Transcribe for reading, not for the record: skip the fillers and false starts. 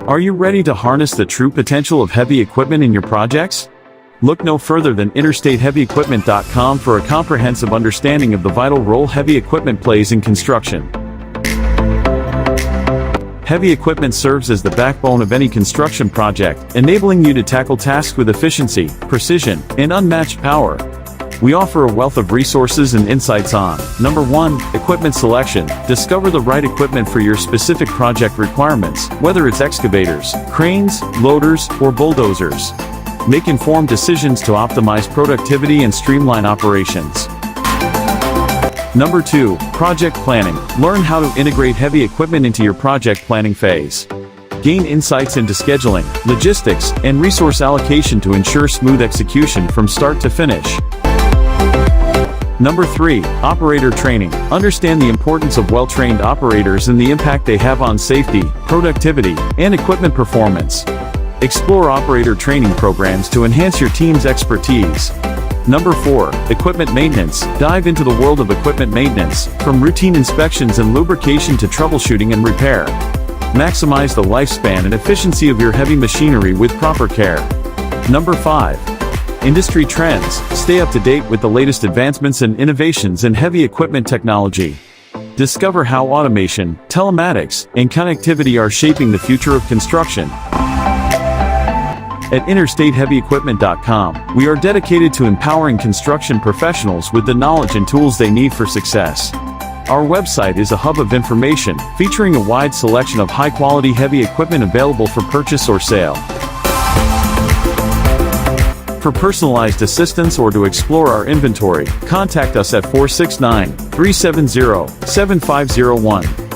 Are you ready to harness the true potential of heavy equipment in your projects? Look no further than InterstateHeavyEquipment.com for a comprehensive understanding of the vital role heavy equipment plays in construction. Heavy equipment serves as the backbone of any construction project, enabling you to tackle tasks with efficiency, precision, and unmatched power. We offer a wealth of resources and insights on: Number 1, equipment selection. Discover the right equipment for your specific project requirements, whether it's excavators, cranes, loaders, or bulldozers. Make informed decisions to optimize productivity and streamline operations. Number 2, project planning. Learn how to integrate heavy equipment into your project planning phase. Gain insights into scheduling, logistics, and resource allocation to ensure smooth execution from start to finish. Number 3, operator training. Understand the importance of well-trained operators and the impact they have on safety, productivity, and equipment performance. Explore operator training programs to enhance your team's expertise. Number 4, equipment maintenance. Dive into the world of equipment maintenance, from routine inspections and lubrication to troubleshooting and repair. Maximize the lifespan and efficiency of your heavy machinery with proper care. Number 5, industry trends. Stay up to date with the latest advancements and innovations in heavy equipment technology. Discover how automation, telematics, and connectivity are shaping the future of construction. At InterstateHeavyEquipment.com, we are dedicated to empowering construction professionals with the knowledge and tools they need for success. Our website is a hub of information, featuring a wide selection of high-quality heavy equipment available for purchase or sale. For personalized assistance or to explore our inventory, contact us at 469-370-7501.